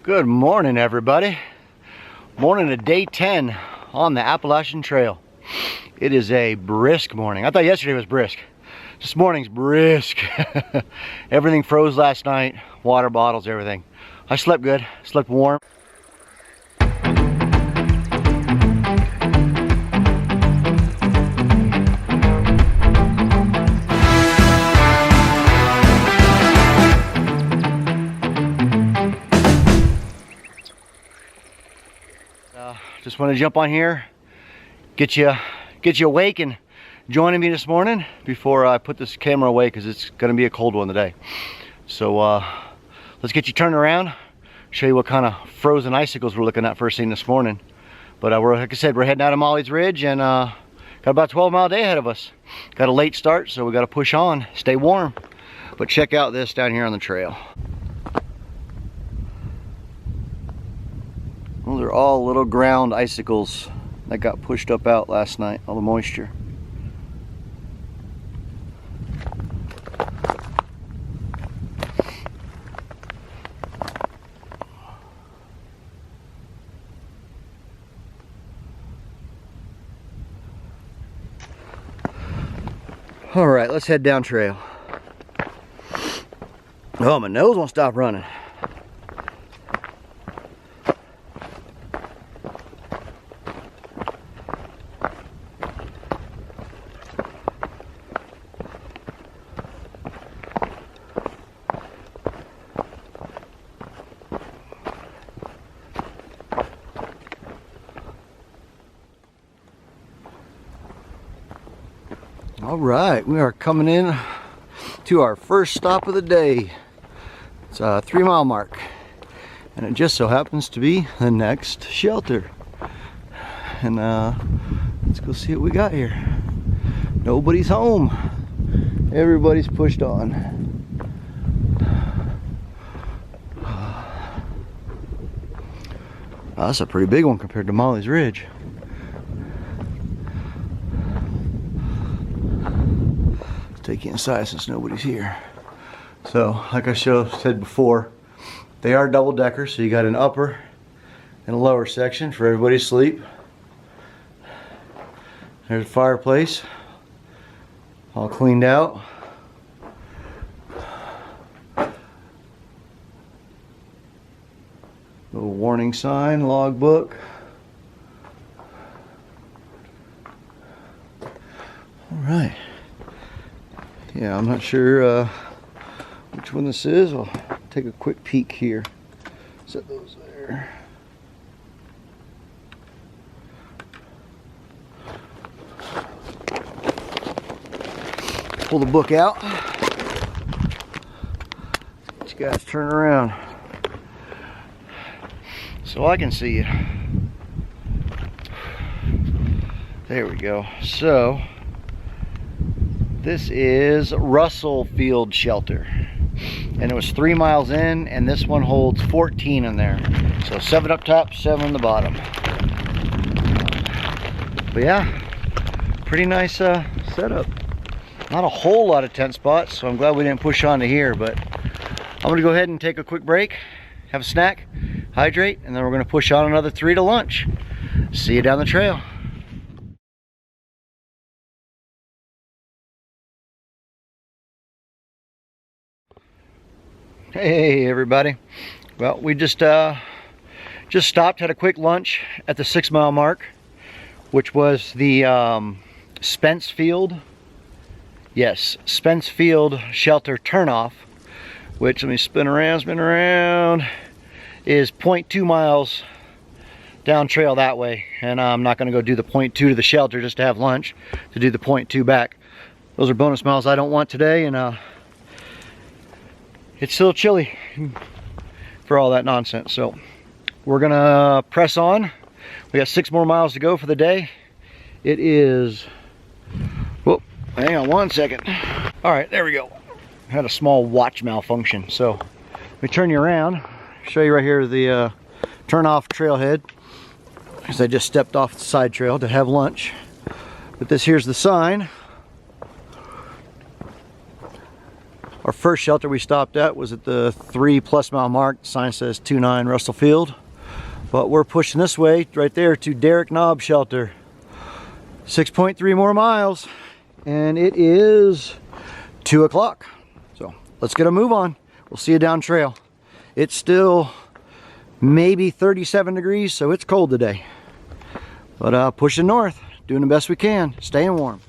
Good morning, everybody. Morning of day 10 on the Appalachian Trail. It is a brisk morning. I thought yesterday was brisk. This morning's brisk. Everything froze last night. Water bottles, everything. I slept good, slept warm. Just want to jump on here, get you awake and joining me this morning before I put this camera away, because it's going to be a cold one today. So let's get you turned around, show you what kind of frozen icicles we're looking at first thing this morning. But like I said, we're heading out of Molly's Ridge and got about a 12-mile day ahead of us. Got a late start, so we got to push on, stay warm. But check out this down here on the trail. Those are all little ground icicles that got pushed up out last night, all the moisture. All right, let's head down trail. Oh, my nose won't stop running. All right, we are coming in to our first stop of the day. It's a 3-mile mark, and it just so happens to be the next shelter. And let's go see what we got here. Nobody's home. Everybody's pushed on. That's a pretty big one compared to Molly's Ridge. Take you inside since nobody's here. So, like I said before, they are double deckers, so you got an upper and a lower section for everybody to sleep. There's a fireplace, all cleaned out. Little warning sign, logbook. All right. Yeah, I'm not sure which one this is. I'll take a quick peek here. Set those there. Pull the book out. Let you guys turn around so I can see you. There we go. So this is Russell Field Shelter, and it was 3 miles in, and this one holds 14 in there. So 7 up top, 7 on the bottom. But yeah, pretty nice setup. Not a whole lot of tent spots, so I'm glad we didn't push on to here. But I'm gonna go ahead and take a quick break, have a snack, hydrate, and then we're gonna push on another 3 to lunch. See you down the trail. Hey everybody. Well, we just stopped, had a quick lunch at the 6-mile mark, which was the Spence Field. Yes, Spence Field Shelter turnoff, which, let me spin around, is 0.2 miles down trail that way. And I'm not gonna go do the 0.2 to the shelter just to have lunch, to do the 0.2 back. Those are bonus miles I don't want today, and it's still chilly for all that nonsense. So we're gonna press on. We got 6 more miles to go for the day. It is, whoop, hang on one second. All right, there we go. Had a small watch malfunction. So let me turn you around, show you right here the turn off trailhead, because I just stepped off the side trail to have lunch. But this here's the sign. Our first shelter we stopped at was at the 3+ mile mark. The sign says 29 Russell Field. But we're pushing this way right there to Derrick Knob Shelter. 6.3 more miles, and it is 2 o'clock. So let's get a move on. We'll see you down trail. It's still maybe 37 degrees, so it's cold today. But pushing north, doing the best we can, staying warm.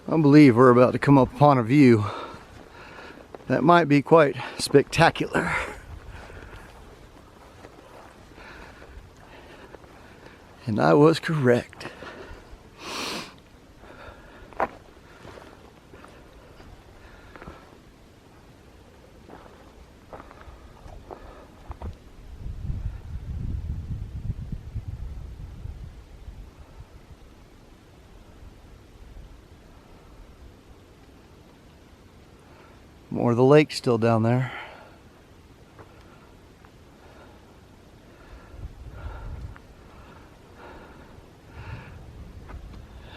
I believe we're about to come upon a view that might be quite spectacular. And I was correct. More of the lake still down there.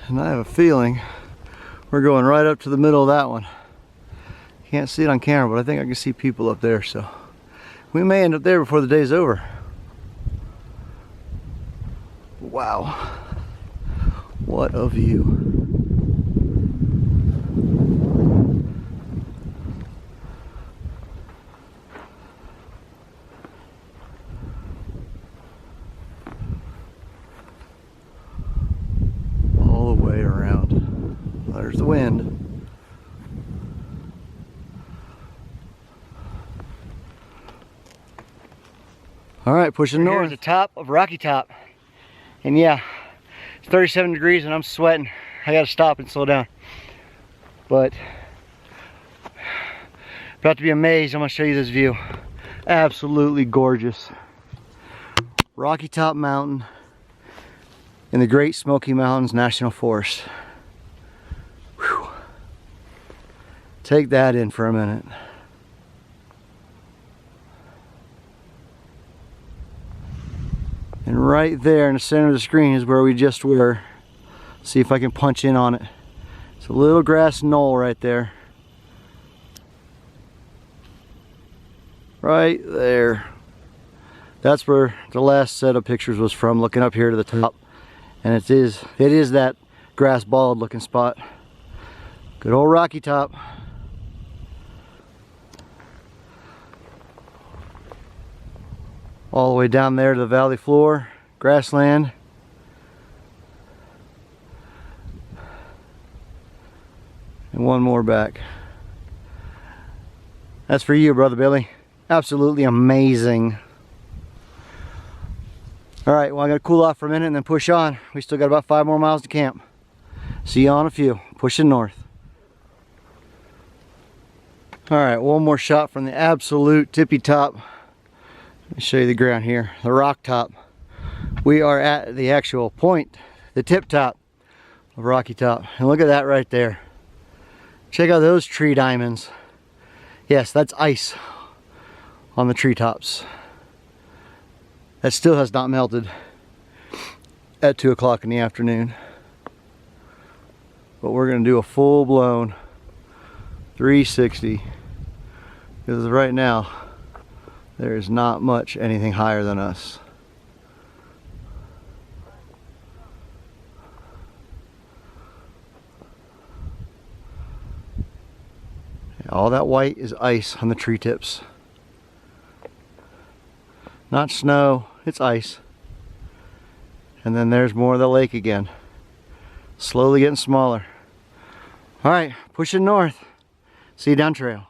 And I have a feeling we're going right up to the middle of that one. Can't see it on camera, but I think I can see people up there, so we may end up there before the day's over. Wow, what a view. There's the wind. All right, pushing north. We're at the top of Rocky Top. And yeah, it's 37 degrees and I'm sweating. I gotta stop and slow down. But about to be amazed. I'm gonna show you this view. Absolutely gorgeous. Rocky Top Mountain in the Great Smoky Mountains National Forest. Whew. Take that in for a minute. And right there in the center of the screen is where we just were. See if I can punch in on it. It's a little grass knoll right there. Right there. That's where the last set of pictures was from, looking up here to the top. And it is that grass bald looking spot. Good old Rocky Top. All the way down there to the valley floor, grassland. And one more back. That's for you, Brother Billy. Absolutely amazing. All right, well, I gotta cool off for a minute and then push on. We still got about 5 more miles to camp. See you on a few, pushing north. All right, one more shot from the absolute tippy top. Let me show you the ground here, the rock top. We are at the actual point, the tip top of Rocky Top. And look at that right there. Check out those tree diamonds. Yes, that's ice on the treetops. That still has not melted at 2 o'clock in the afternoon. But we're gonna do a full-blown 360 because right now there is not much anything higher than us. All that white is ice on the tree tips. Not snow, it's ice. And then there's more of the lake again. Slowly getting smaller. All right, pushing north. See you down trail.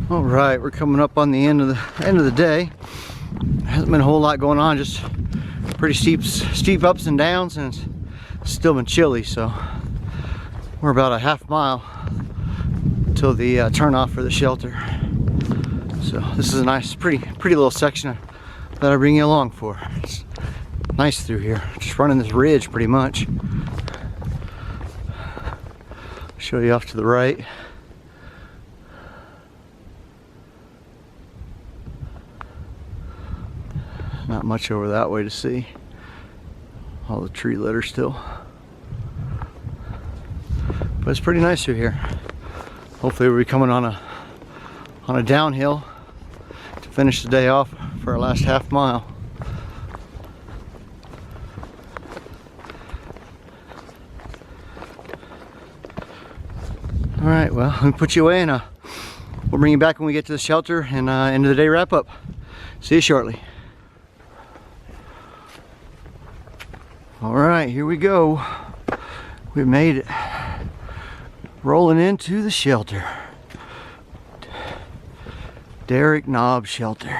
All right, we're coming up on the end of the day. Hasn't been a whole lot going on, just pretty steep ups and downs, and it's still been chilly. So we're about a half mile till the turnoff for the shelter. So this is a nice, pretty little section that I bring you along for. It's nice through here. Just running this ridge pretty much. Show you off to the right. Not much over that way to see. All the tree litter still. But it's pretty nice through here. Hopefully we'll be coming on a downhill to finish the day off for our last half mile. All right, well, let me put you away, and we'll bring you back when we get to the shelter and end of the day wrap up. See you shortly. All right, here we go. We made it. Rolling into the shelter. Derrick Knob Shelter.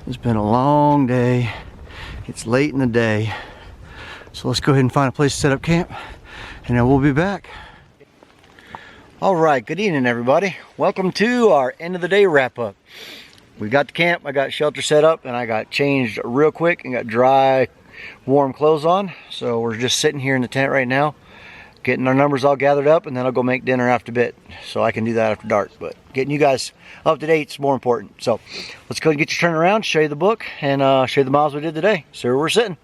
It's been a long day. It's late in the day. So let's go ahead and find a place to set up camp, and then we'll be back. All right, good evening everybody. Welcome to our end of the day wrap up. We got to camp, I got shelter set up, and I got changed real quick and got dry, warm clothes on. So we're just sitting here in the tent right now, getting our numbers all gathered up, and then I'll go make dinner after a bit. So I can do that after dark, but getting you guys up to date is more important. So let's go and get you turned around, show you the book, and show you the miles we did today. So where we're sitting.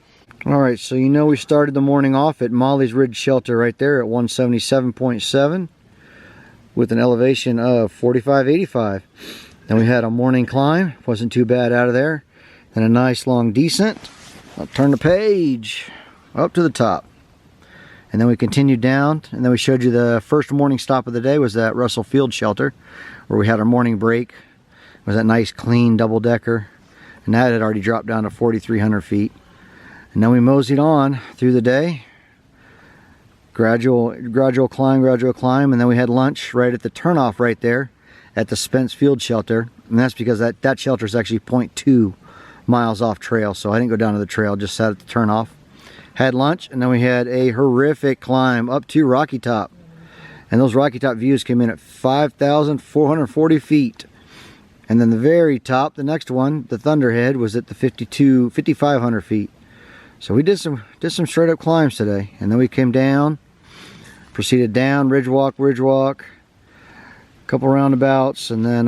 All right, so you know we started the morning off at Molly's Ridge Shelter right there at 177.7. with an elevation of 4585. Then we had a morning climb, wasn't too bad out of there, and a nice long descent. I'll turn the page up to the top, and then we continued down, and then we showed you the first morning stop of the day was that Russell Field Shelter, where we had our morning break. It was that nice clean double-decker, and that had already dropped down to 4,300 feet. And then we moseyed on through the day. Gradual climb, and then we had lunch right at the turnoff right there at the Spence Field Shelter, and that's because that shelter is actually 0.2 miles off trail, so I didn't go down to the trail, just sat at the turnoff. Had lunch, and then we had a horrific climb up to Rocky Top, and those Rocky Top views came in at 5,440 feet, and then the very top, the next one, the Thunderhead, was at the 5,500 feet. So we did some straight up climbs today, and then we came down, proceeded down, ridge walk, a couple roundabouts, and then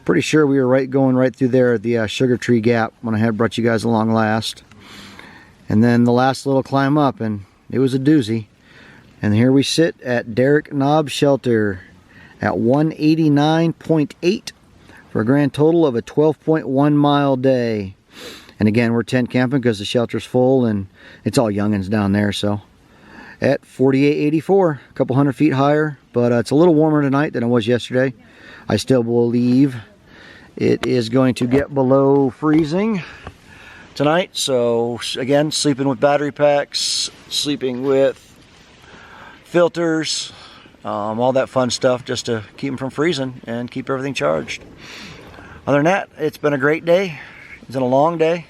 pretty sure we were going right through there at the Sugar Tree Gap when I had brought you guys along last. And then the last little climb up, and it was a doozy. And here we sit at Derrick Knob Shelter at 189.8 for a grand total of a 12.1 mile day. And again, we're tent camping because the shelter's full and it's all youngins down there. So at 4884, a couple hundred feet higher, but it's a little warmer tonight than it was yesterday. I still believe it is going to get below freezing tonight. So again, sleeping with battery packs, sleeping with filters, all that fun stuff just to keep them from freezing and keep everything charged. Other than that, it's been a great day. It's been a long day,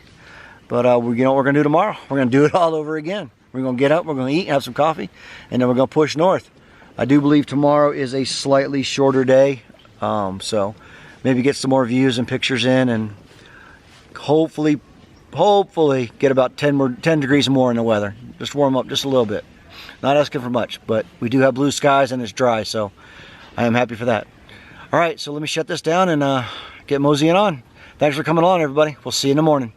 but you know what we're going to do tomorrow? We're going to do it all over again. We're going to get up, we're going to eat, have some coffee, and then we're going to push north. I do believe tomorrow is a slightly shorter day, so maybe get some more views and pictures in, and hopefully get about 10 degrees more in the weather. Just warm up just a little bit. Not asking for much, but we do have blue skies and it's dry, so I am happy for that. All right, so let me shut this down and get moseying on. Thanks for coming along, everybody. We'll see you in the morning.